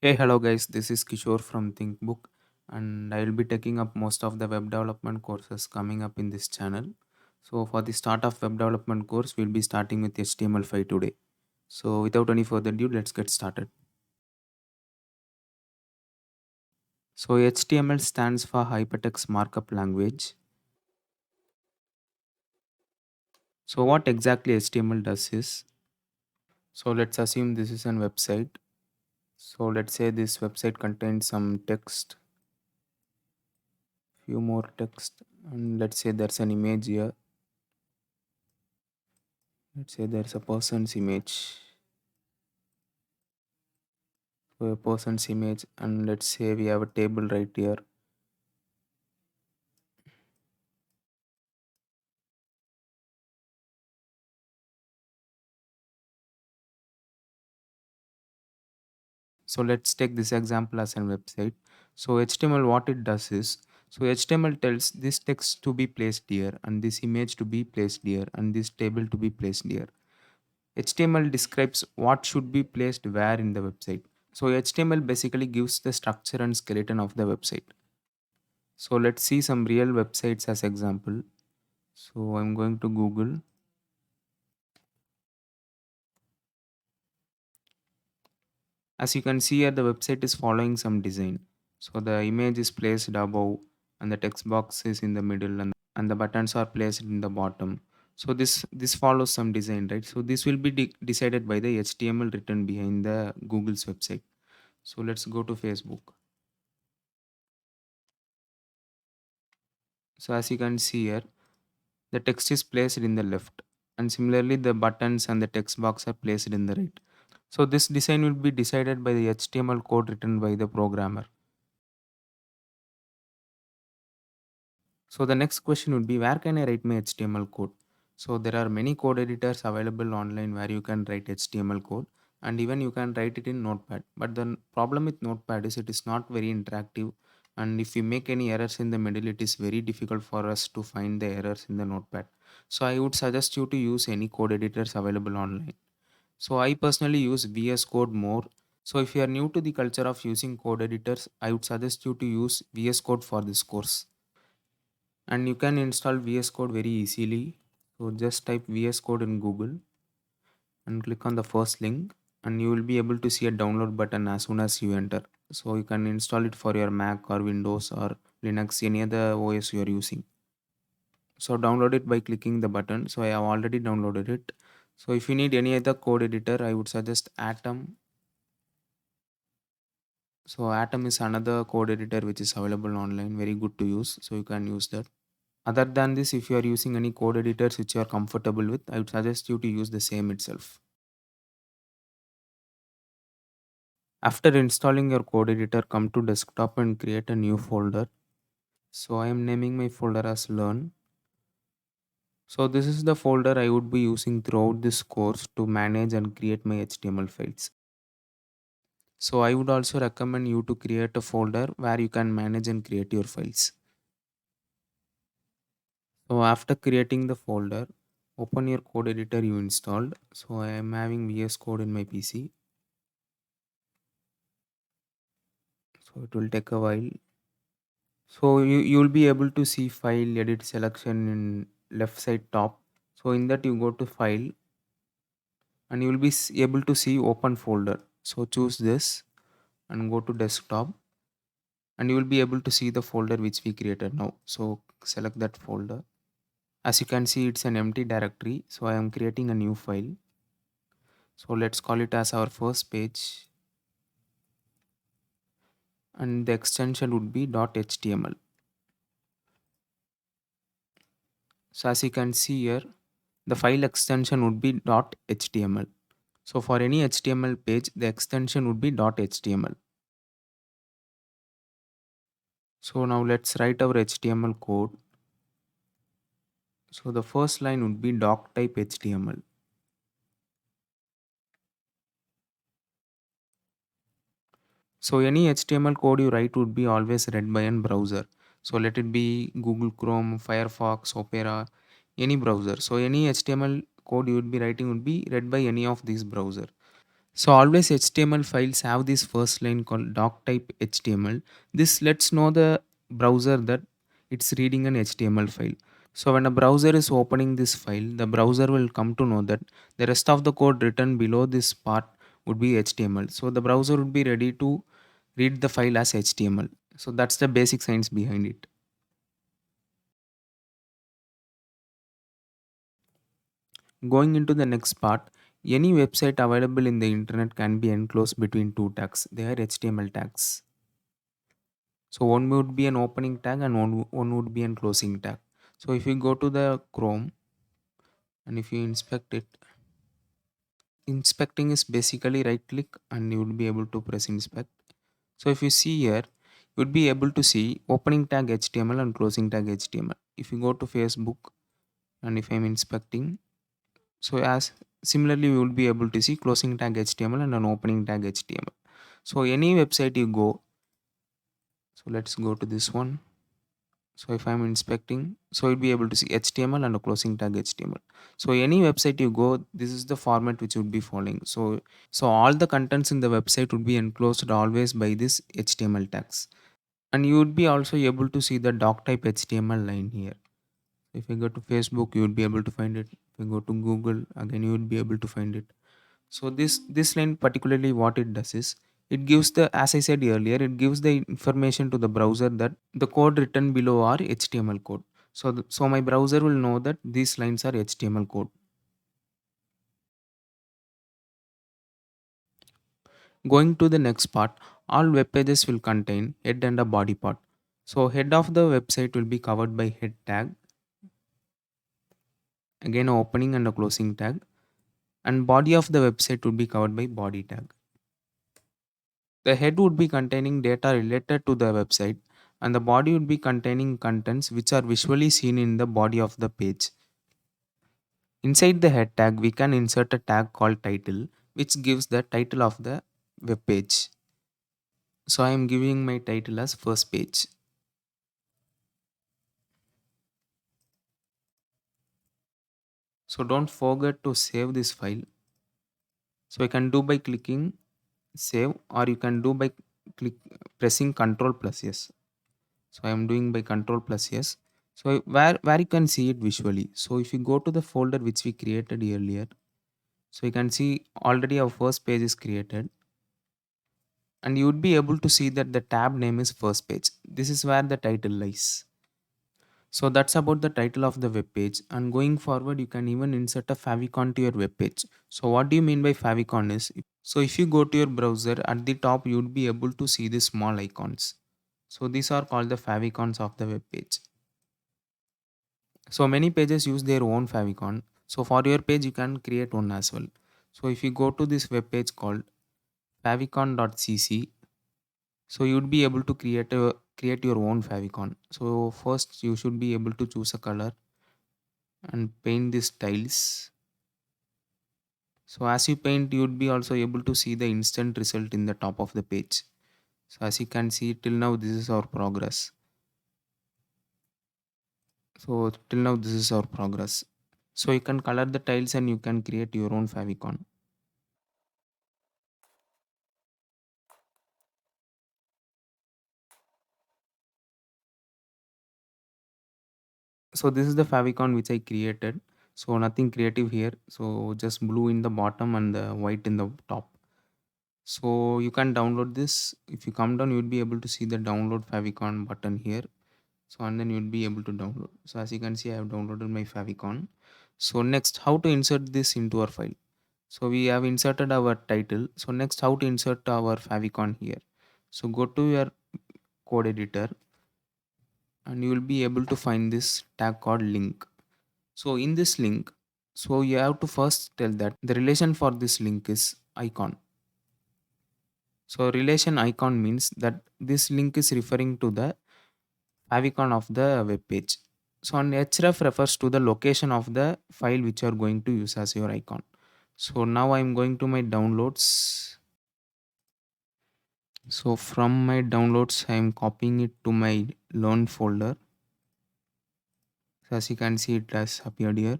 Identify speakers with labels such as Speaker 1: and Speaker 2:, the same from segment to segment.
Speaker 1: Hey, hello guys, this is Kishore from ThinkBook, and I will be taking up most of the web development courses coming up in this channel. So, for the start of web development course, we'll be starting with HTML5 today. So, without any further ado, let's get started. So, HTML stands for Hypertext Markup Language. So, what exactly HTML does is, so let's assume this is a website. So, let's say this website contains some text, few more text, and let's say there's an image here. Let's say there's a person's image. A person's image, and let's say we have a table right here. So let's take this example as a website. So HTML, what it does is, so HTML tells this text to be placed here, and this image to be placed here, and this table to be placed here. HTML describes what should be placed where in the website. So HTML basically gives the structure and skeleton of the website. So let's see some real websites as example. So I'm going to Google. As you can see here, the website is following some design. So the image is placed above, and the text box is in the middle, and the buttons are placed in the bottom. So this follows some design, right? So this will be decided by the HTML written behind the Google's website. So let's go to Facebook. So as you can see here, the text is placed in the left, and similarly the buttons and the text box are placed in the right. So this design will be decided by the HTML code written by the programmer. So the next question would be, where can I write my HTML code? So there are many code editors available online where you can write HTML code, and even you can write it in Notepad. But the problem with Notepad is it is not very interactive, and if we make any errors in the middle, it is very difficult for us to find the errors in the Notepad. So I would suggest you to use any code editors available online. So I personally use VS Code more. So if you are new to the culture of using code editors, I would suggest you to use VS Code for this course, and you can install VS Code very easily. So just type VS Code in Google and click on the first link, and you will be able to see a download button as soon as you enter. So you can install it for your Mac or Windows or Linux, any other OS you are using. So download it by clicking the button. So I have already downloaded it. So if you need any other code editor, I would suggest Atom. So Atom is another code editor which is available online, very good to use. So you can use that. Other than this, if you are using any code editors which you are comfortable with, I would suggest you to use the same itself. After installing your code editor, come to desktop and create a new folder. So I am naming my folder as learn. So this is the folder I would be using throughout this course to manage and create my HTML files. So I would also recommend you to create a folder where you can manage and create your files. So after creating the folder, open your code editor you installed. So I am having VS Code in my PC. So it will take a while. So you'll be able to see file edit selection in left side top. So in that you go to file, and you will be able to see open folder. So choose this and go to desktop, and you will be able to see the folder which we created now. So select that folder. As you can see, it's an empty directory. So I am creating a new file. So let's call it as our first page, and the extension would be .html. So as you can see here, the file extension would be .html. So for any HTML page, the extension would be .html. So now let's write our HTML code. So the first line would be doc type HTML. So any HTML code you write would be always read by a browser. So let it be Google Chrome, Firefox, Opera, any browser. So any HTML code you would be writing would be read by any of these browser. So always HTML files have this first line called doc type HTML. This lets know the browser that it's reading an HTML file. So when a browser is opening this file, the browser will come to know that the rest of the code written below this part would be HTML. So the browser would be ready to read the file as HTML. So that's the basic science behind it. Going into the next part, any website available in the internet can be enclosed between two tags. They are HTML tags. So one would be an opening tag and one would be an closing tag. So if you go to the Chrome and if you inspect it, inspecting is basically right click and you would be able to press inspect. So if you see here, you would be able to see opening tag HTML and closing tag HTML. If you go to Facebook and if I'm inspecting, so as similarly we will be able to see closing tag HTML and an opening tag HTML. So any website you go, so let's go to this one. So if I'm inspecting, so you'll be able to see HTML and a closing tag HTML. So any website you go, this is the format which would be following. So all the contents in the website would be enclosed always by this HTML tags. And you would be also able to see the doc type HTML line here. If you go to Facebook, you would be able to find it. If you go to Google, again you would be able to find it. So this line particularly what it does is it gives the, as I said earlier, it gives the information to the browser that the code written below are HTML code. So my browser will know that these lines are HTML code. Going to the next part, all web pages will contain head and a body part. So head of the website will be covered by head tag, again a opening and a closing tag, and body of the website would be covered by body tag. The head would be containing data related to the website, and the body would be containing contents which are visually seen in the body of the page. Inside the head tag, we can insert a tag called title, which gives the title of the web page. So I am giving my title as first page. So don't forget to save this file. So you can do by clicking save, or you can do by click pressing Ctrl plus yes. So I am doing by Control plus yes. So where you can see it visually. So if you go to the folder which we created earlier, so you can see already our first page is created, and you would be able to see that the tab name is first page. This is where the title lies. So that's about the title of the web page, and going forward you can even insert a favicon to your web page. So what do you mean by favicon is, so if you go to your browser, at the top you would be able to see the small icons. So these are called the favicons of the web page. So many pages use their own favicon. So for your page, you can create one as well. So if you go to this web page called favicon.cc, so you'd be able to create your own favicon. So first you should be able to choose a color and paint these tiles. So as you paint, you'd be also able to see the instant result in the top of the page. So as you can see till now, this is our progress. So till now, this is our progress. So you can color the tiles and you can create your own favicon. So this is the favicon which I created. So nothing creative here. So just blue in the bottom and the white in the top. So you can download this. If you come down, you would be able to see the download favicon button here. So and then you'll be able to download. So as you can see, I have downloaded my favicon. So next, how to insert this into our file. So we have inserted our title. So next, how to insert our favicon here. So go to your code editor and you will be able to find this tag called link. So in this link, so you have to first tell that the relation for this link is icon. So relation icon means that this link is referring to the favicon of the web page. So an href refers to the location of the file which you are going to use as your icon. So now I am going to my downloads. So from my downloads, I am copying it to my learn folder. So as you can see, it has appeared here.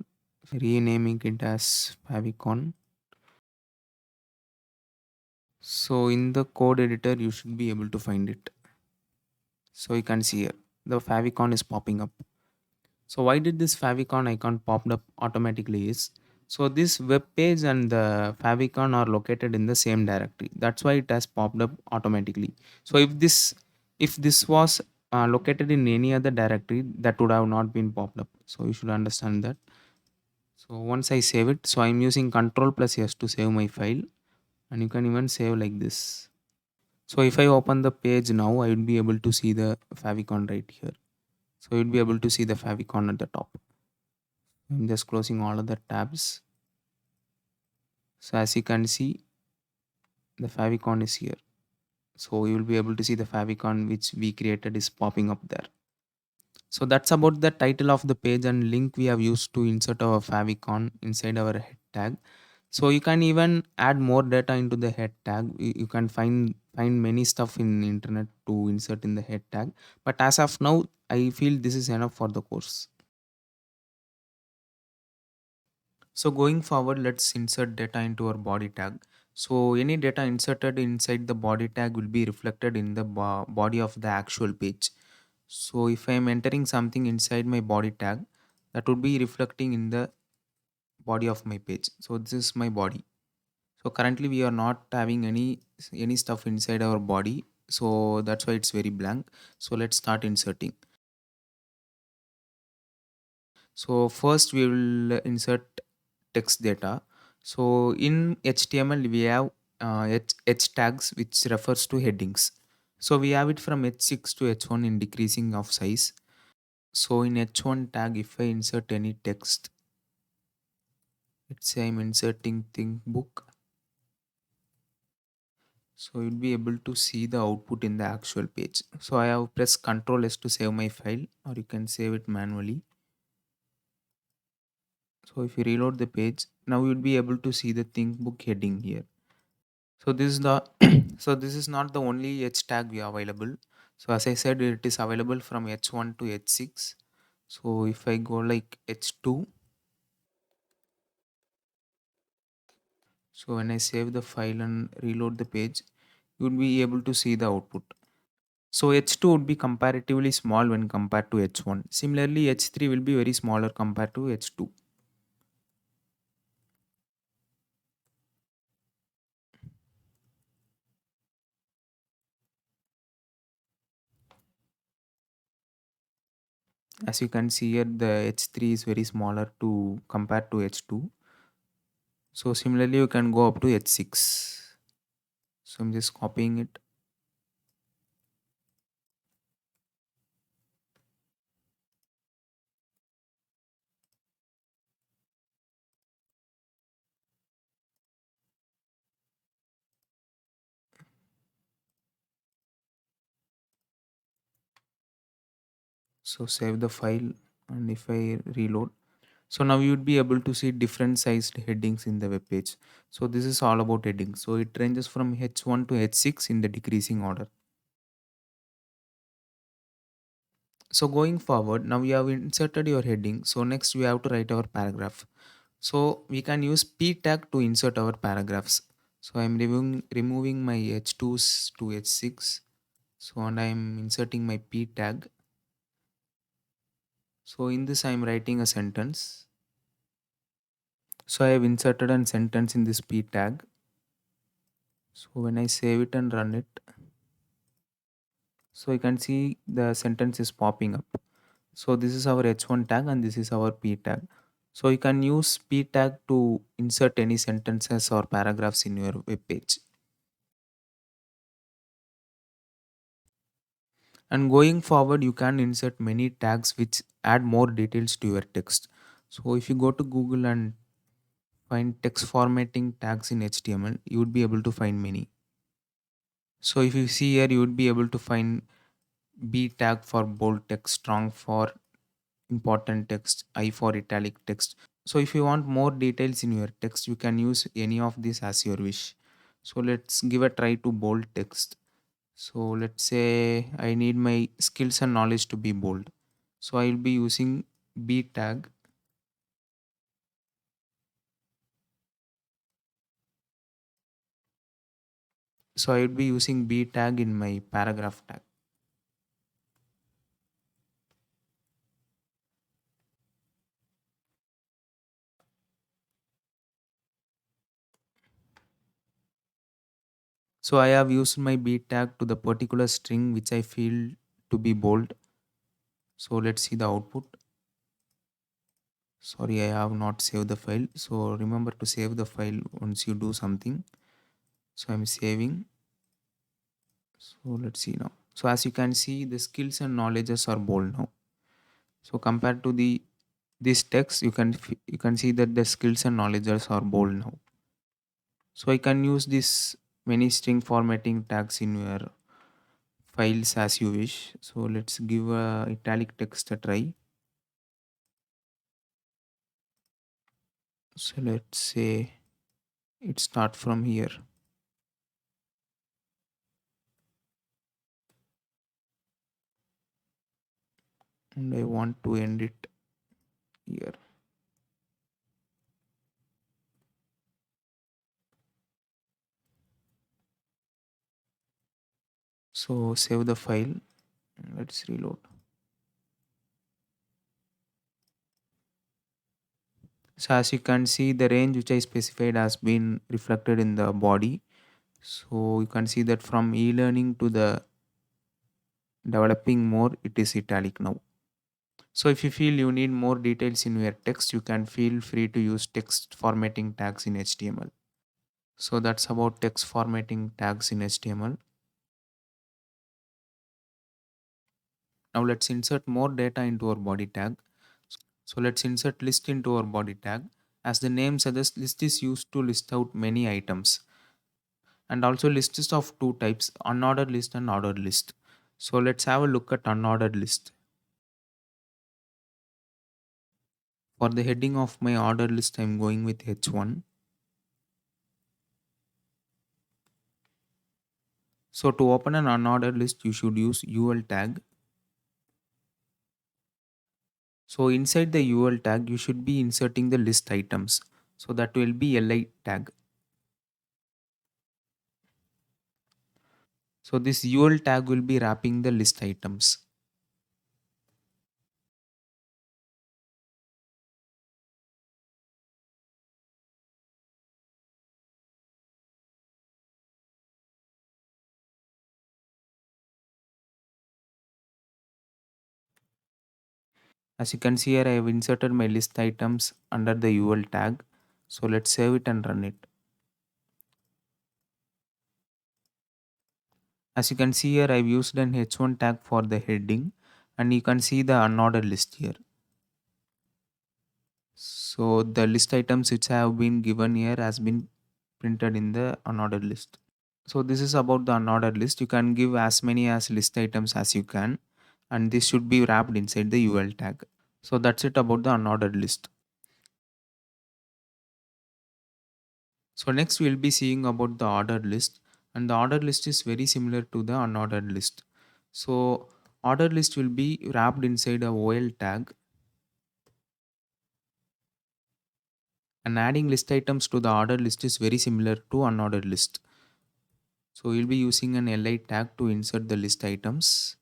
Speaker 1: Renaming it as favicon. So in the code editor, you should be able to find it. So you can see here, the favicon is popping up. So why did this favicon icon popped up automatically is, so this web page and the favicon are located in the same directory. That's why it has popped up automatically. So if this was located in any other directory, that would have not been popped up. So you should understand that. So once I save it, so I'm using Control plus S to save my file, and you can even save like this. So if I open the page now, I would be able to see the favicon right here. So you'd be able to see the favicon at the top. I'm just closing all of the tabs. So as you can see, the favicon is here. So you will be able to see the favicon which we created is popping up there. So that's about the title of the page and link we have used to insert our favicon inside our head tag. So you can even add more data into the head tag. You can find many stuff in internet to insert in the head tag. But as of now, I feel this is enough for the course. So going forward, let's insert data into our body tag. So any data inserted inside the body tag will be reflected in the body of the actual page. So if I am entering something inside my body tag, that would be reflecting in the body of my page. So this is my body. So currently we are not having any stuff inside our body. So that's why it's very blank. So let's start inserting. So first we will insert text data. So in HTML we have H tags which refers to headings. So we have it from H6 to H1 in decreasing of size. So in H1 tag, if I insert any text, let's say I'm inserting think book. So you'll be able to see the output in the actual page. So I have pressed Ctrl S to save my file, or you can save it manually. So if you reload the page, now you'll be able to see the think book heading here. So this is the so this is not the only H tag we have available. So as I said, it is available from H1 to H6. So if I go like H2, so when I save the file and reload the page, you would be able to see the output. So H2 would be comparatively small when compared to H1. Similarly, H3 will be very smaller compared to H2. As you can see here, the H3 is very smaller to compared to H2. So similarly, you can go up to H6. So I'm just copying it. So save the file, and if I reload, so now you would be able to see different sized headings in the web page. So this is all about headings. So it ranges from H1 to H6 in the decreasing order. So going forward, now we have inserted your heading. So next we have to write our paragraph. So we can use p tag to insert our paragraphs. So I'm removing my h2s to h6. So and I'm inserting my p tag. So in this I'm writing a sentence. So I have inserted a sentence in this p tag. So when I save it and run it, so you can see the sentence is popping up. So this is our h1 tag and this is our p tag. So you can use p tag to insert any sentences or paragraphs in your web page. And going forward, you can insert many tags which add more details to your text. So if you go to Google and find text formatting tags in HTML, you would be able to find many. So if you see here, you would be able to find B tag for bold text, strong for important text, I for italic text. So if you want more details in your text, you can use any of these as your wish. So let's give a try to bold text. So let's say I need my skills and knowledge to be bold. So I'll be using B tag. So I would be using b tag in my paragraph tag. So I have used my b tag to the particular string which I feel to be bold. So let's see the output. Sorry, I have not saved the file. So remember to save the file once you do something. So I'm saving. So let's see now. So as you can see, the skills and knowledges are bold now. So compared to the this text, you can see that the skills and knowledges are bold now. So I can use this many string formatting tags in your files as you wish. So let's give a italic text a try. So let's say it start from here and I want to end it here. So save the file. Let's reload. So as you can see, the range which I specified has been reflected in the body. So you can see that from e-learning to the developing more, it is italic now. So if you feel you need more details in your text, you can feel free to use text formatting tags in HTML. So that's about text formatting tags in HTML. Now let's insert more data into our body tag. So let's insert list into our body tag. As the name suggests, list is used to list out many items. And also list is of two types, unordered list and ordered list. So let's have a look at unordered list. For the heading of my ordered list, I'm going with H1. So to open an unordered list, you should use UL tag. So inside the UL tag, you should be inserting the list items. So that will be LI tag. So this UL tag will be wrapping the list items. As you can see here, I have inserted my list items under the UL tag. So let's save it and run it. As you can see here, I've used an H1 tag for the heading and you can see the unordered list here. So the list items which have been given here has been printed in the unordered list. So this is about the unordered list. You can give as many as list items as you can and this should be wrapped inside the UL tag. So that's it about the unordered list. So next we'll be seeing about the ordered list and the ordered list is very similar to the unordered list. So ordered list will be wrapped inside a OL tag and adding list items to the ordered list is very similar to unordered list. So we'll be using an LI tag to insert the list items.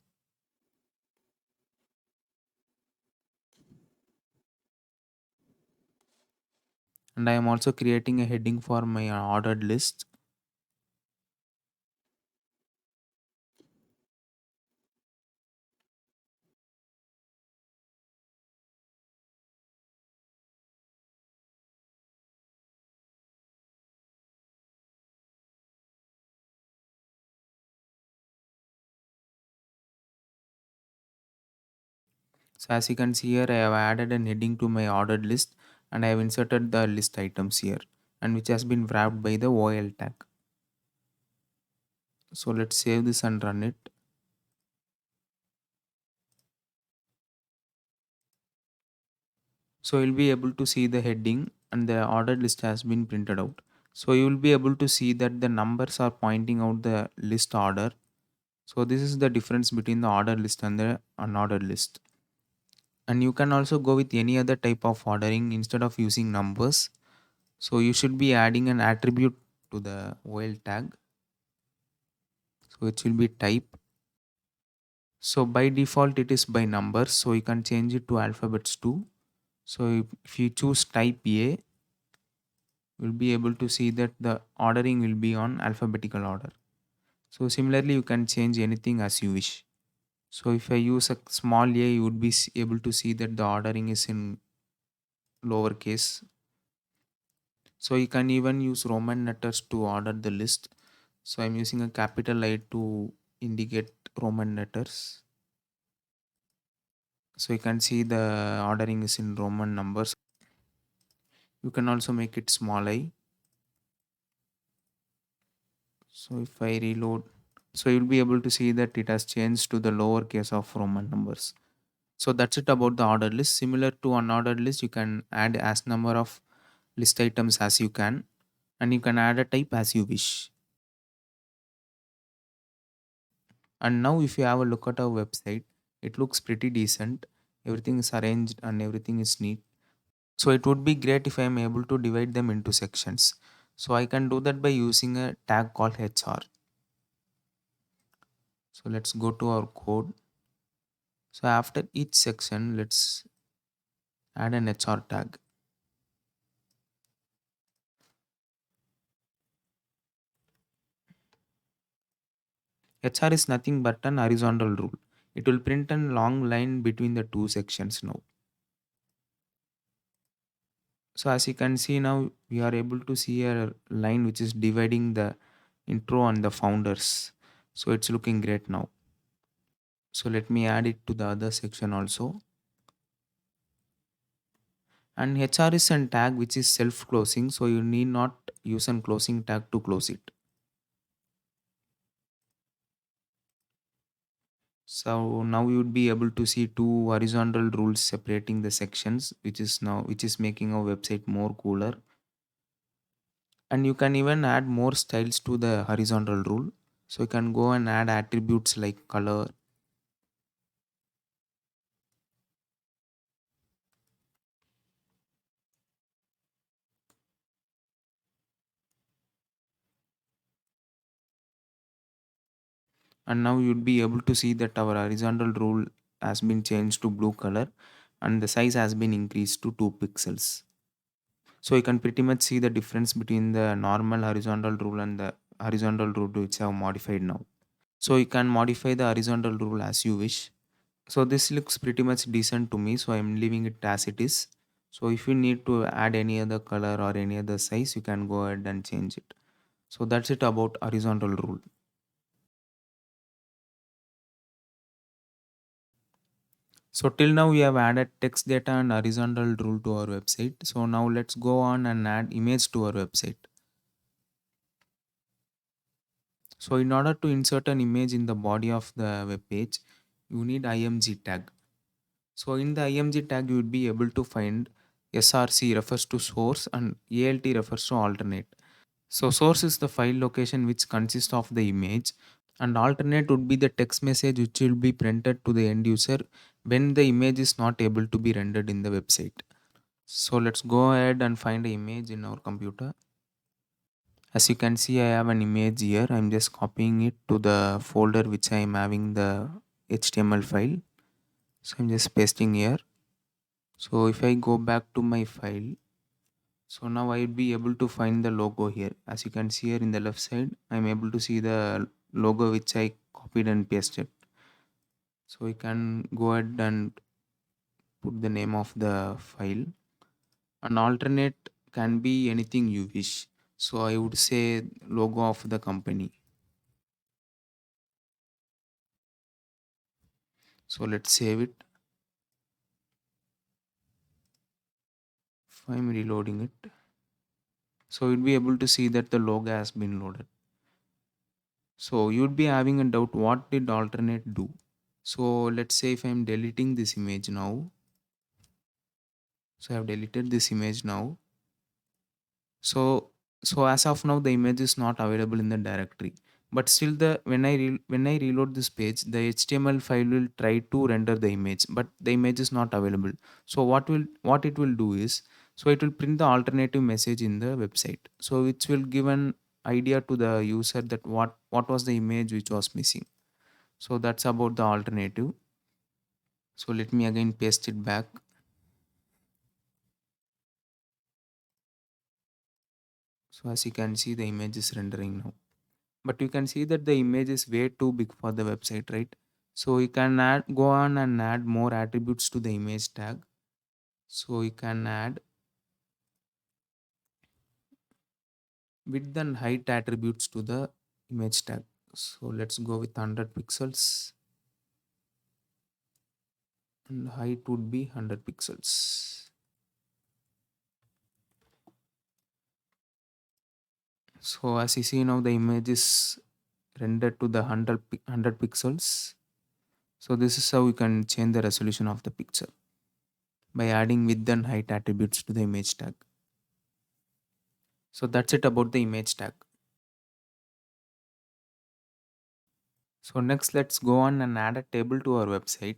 Speaker 1: And I am also creating a heading for my ordered list. So as you can see here, I have added an heading to my ordered list and I have inserted the list items here and which has been wrapped by the OL tag. So let's save this and run it. So you'll be able to see the heading and the ordered list has been printed out. So you will be able to see that the numbers are pointing out the list order. So this is the difference between the ordered list and the unordered list. And you can also go with any other type of ordering instead of using numbers. So you should be adding an attribute to the OL tag. So it will be type. So by default it is by numbers, so you can change it to alphabets too. So if you choose type A, you'll be able to see that the ordering will be on alphabetical order. So similarly, you can change anything as you wish. So if I use a small a, you would be able to see that the ordering is in lowercase. So you can even use Roman letters to order the list. So I'm using a capital I to indicate Roman letters. So you can see the ordering is in Roman numbers. You can also make it small I. So if I reload, so you'll be able to see that it has changed to the lowercase of Roman numbers. So that's it about the ordered list. Similar to unordered list, you can add as number of list items as you can, and you can add a type as you wish. And now if you have a look at our website, it looks pretty decent. Everything is arranged and everything is neat. So it would be great if I am able to divide them into sections. So I can do that by using a tag called HR. So let's go to our code. So after each section, let's add an HR tag. HR is nothing but an horizontal rule. It will print a long line between the two sections now. So as you can see now, we are able to see a line which is dividing the intro and the founders. So it's looking great now. So let me add it to the other section also. And HR is a tag which is self-closing, so you need not use a closing tag to close it. So now you would be able to see two horizontal rules separating the sections, which is making our website more cooler. And you can even add more styles to the horizontal rule. So you can go and add attributes like color. And now you'd be able to see that our horizontal rule has been changed to blue color and the size has been increased to 2 pixels. So you can pretty much see the difference between the normal horizontal rule and the horizontal rule which I have modified now. So you can modify the horizontal rule as you wish. So this looks pretty much decent to me, so I'm leaving it as it is. So if you need to add any other color or any other size, you can go ahead and change it. So that's it about horizontal rule. So till now we have added text data and horizontal rule to our website. So now let's go on and add image to our website. So in order to insert an image in the body of the web page, you need img tag. So in the img tag, you would be able to find src refers to source and alt refers to alternate. So source is the file location which consists of the image, and alternate would be the text message which will be printed to the end user when the image is not able to be rendered in the website. So let's go ahead and find the image in our computer. As you can see, I have an image here. I'm just copying it to the folder which I am having the HTML file. So I'm just pasting here. So if I go back to my file, so now I will be able to find the logo here. As you can see here in the left side, I'm able to see the logo which I copied and pasted. So we can go ahead and put the name of the file. An alternate can be anything you wish. So I would say logo of the company. So let's save it. If I'm reloading it. So you'll be able to see that the logo has been loaded. So you'd be having a doubt what did alternate do? So let's say if I'm deleting this image now. So I've deleted this image now. So so as of now the image is not available in the directory. But still the when I reload this page, the HTML file will try to render the image, but the image is not available. So what it will do is, so it will print the alternative message in the website. So which will give an idea to the user that what was the image which was missing. So that's about the alternative. So let me again paste it back. So as you can see, the image is rendering now. But you can see that the image is way too big for the website, right? So you can go on and add more attributes to the image tag. So you can add width and height attributes to the image tag. So let's go with 100 pixels and height would be 100 pixels. So as you see now, the image is rendered to the 100 pixels. So this is how you can change the resolution of the picture by adding width and height attributes to the image tag. So that's it about the image tag. So next let's go on and add a table to our website.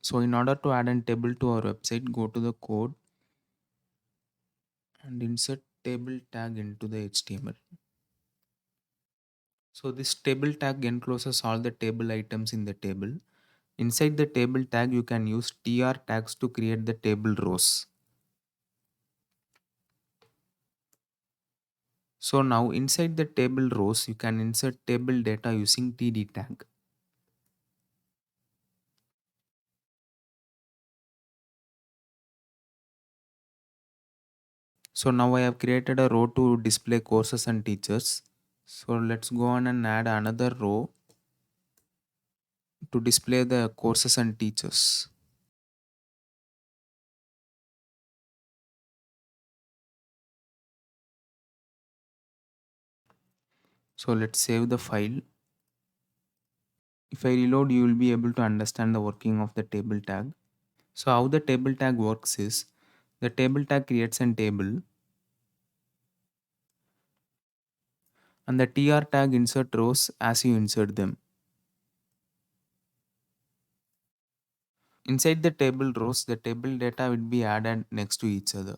Speaker 1: So in order to add a table to our website, go to the code and insert table tag into the HTML. So this table tag encloses all the table items in the table. Inside the table tag, you can use tr tags to create the table rows. So now inside the table rows, you can insert table data using td tag. So now I have created a row to display courses and teachers. So let's go on and add another row to display the courses and teachers. So let's save the file. If I reload, you will be able to understand the working of the table tag. So how the table tag works is, the table tag creates a table and the tr tag insert rows as you insert them. Inside the table rows, the table data will be added next to each other.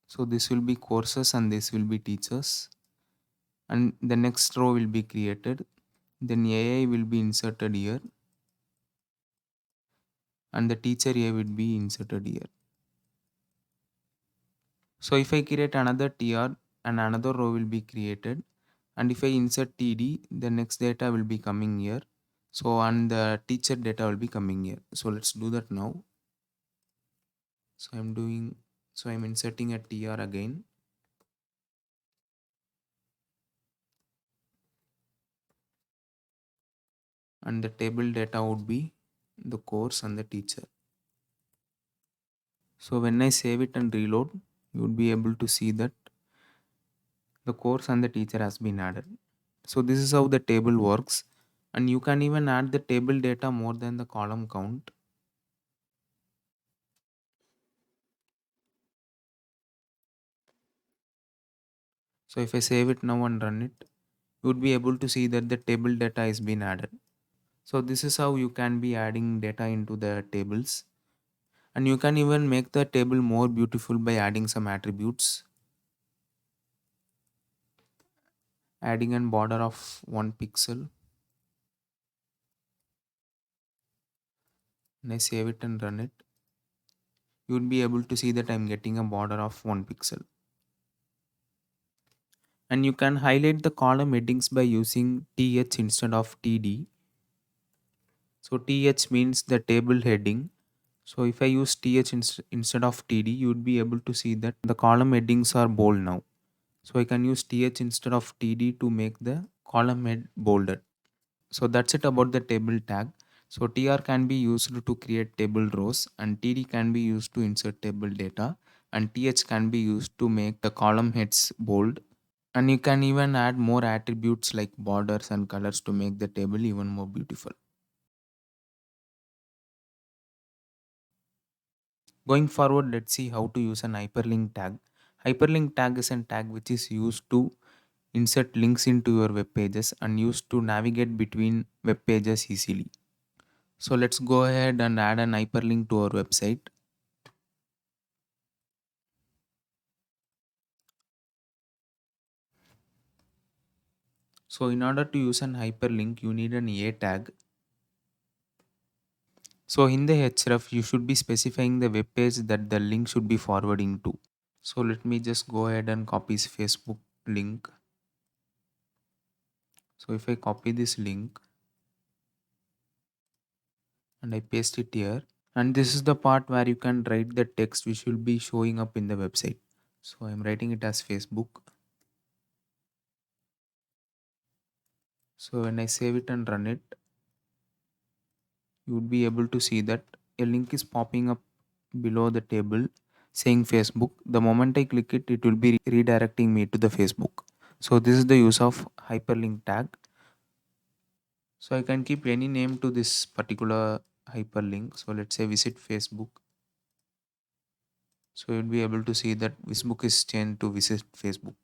Speaker 1: So this will be courses and this will be teachers. And the next row will be created. Then AI will be inserted here and the teacher A will be inserted here. So if I create another TR and another row will be created, and if I insert TD, the next data will be coming here. So and the teacher data will be coming here. So let's do that now. So I'm inserting a TR again. And the table data would be the course and the teacher. So when I save it and reload, you would be able to see that the course and the teacher has been added. So this is how the table works, and you can even add the table data more than the column count. So if I save it now and run it, you would be able to see that the table data is been added. So this is how you can be adding data into the tables, and you can even make the table more beautiful by adding some attributes, adding a border of 1 pixel. And I save it and run it, you would be able to see that I'm getting a border of 1 pixel. And you can highlight the column headings by using th instead of td. So th means the table heading. So if I use th instead of td, you would be able to see that the column headings are bold now. So I can use th instead of td to make the column head bolded. So that's it about the table tag. So tr can be used to create table rows and td can be used to insert table data and th can be used to make the column heads bold. And you can even add more attributes like borders and colors to make the table even more beautiful. Going forward, let's see how to use an hyperlink tag. Hyperlink tag is a tag which is used to insert links into your web pages and used to navigate between web pages easily. So let's go ahead and add an hyperlink to our website. So in order to use an hyperlink, you need an A tag. So in the href, you should be specifying the web page that the link should be forwarding to. So let me just go ahead and copy this Facebook link. So if I copy this link and I paste it here, and this is the part where you can write the text which will be showing up in the website. So I'm writing it as Facebook. So when I save it and run it, you would be able to see that a link is popping up below the table saying Facebook. The moment I click it, it will be redirecting me to the Facebook. So this is the use of hyperlink tag. So I can keep any name to this particular hyperlink. So let's say visit Facebook. So you'll be able to see that Facebook is changed to visit Facebook.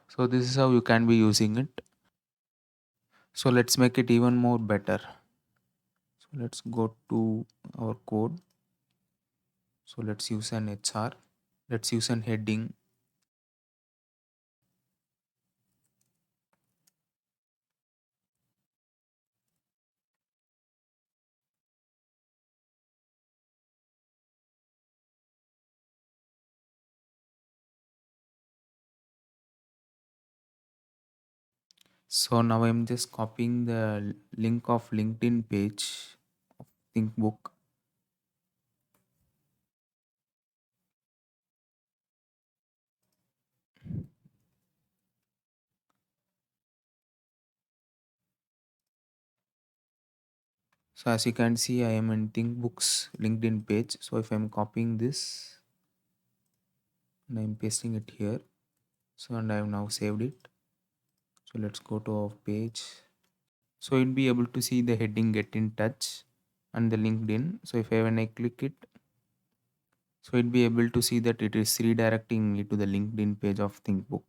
Speaker 1: So this is how you can be using it. So let's make it even more better. So let's go to our code. So let's use an HR. Let's use an heading. So now I'm just copying the link of LinkedIn page of ThinkBook. So as you can see, I am in ThinkBook's LinkedIn page. So if I'm copying this and I'm pasting it here, so and I have now saved it. So let's go to our page. So you'll be able to see the heading "Get in Touch" and the LinkedIn. So if I when I click it, so you'll be able to see that it is redirecting me to the LinkedIn page of ThinkBook.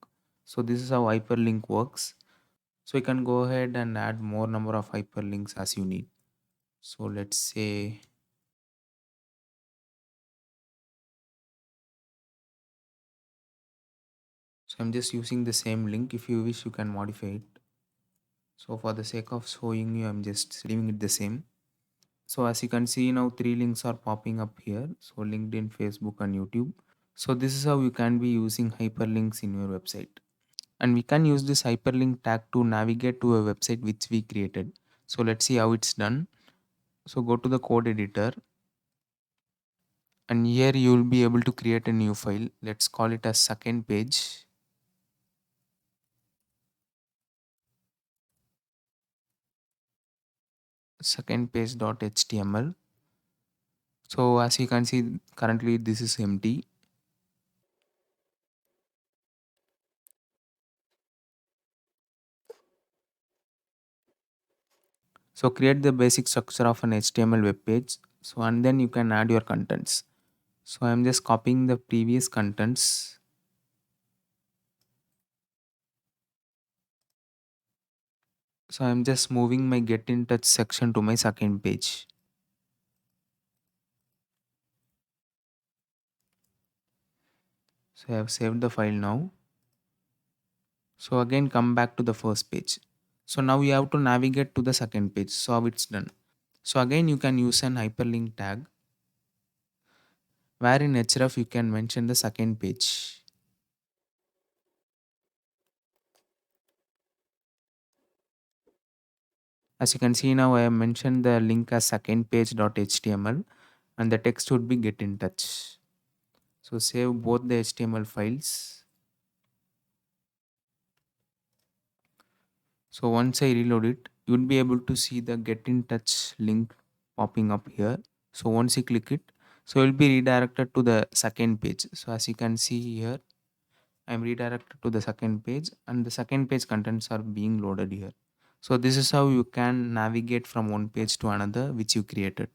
Speaker 1: So this is how hyperlink works. So you can go ahead and add more number of hyperlinks as you need. So let's say, so I'm just using the same link. If you wish, you can modify it. So for the sake of showing you, I'm just leaving it the same. So as you can see now, three links are popping up here. So LinkedIn, Facebook, and YouTube. So this is how you can be using hyperlinks in your website. And we can use this hyperlink tag to navigate to a website which we created. So let's see how it's done. So go to the code editor, and here you will be able to create a new file. Let's call it as second page. Second page.html. So as you can see, currently this is empty. So create the basic structure of an HTML web page. So and then you can add your contents. So I'm just copying the previous contents. So I'm just moving my get in touch section to my second page. So I have saved the file now. So again come back to the first page. So now you have to navigate to the second page. So how it's done. So again you can use an hyperlink tag where in href you can mention the second page. As you can see now I have mentioned the link as second page.html and the text would be get in touch. So save both the HTML files. So once I reload it, you will be able to see the get in touch link popping up here. So once you click it, so you'll be redirected to the second page. So as you can see here, I'm redirected to the second page and the second page contents are being loaded here. So this is how you can navigate from one page to another which you created.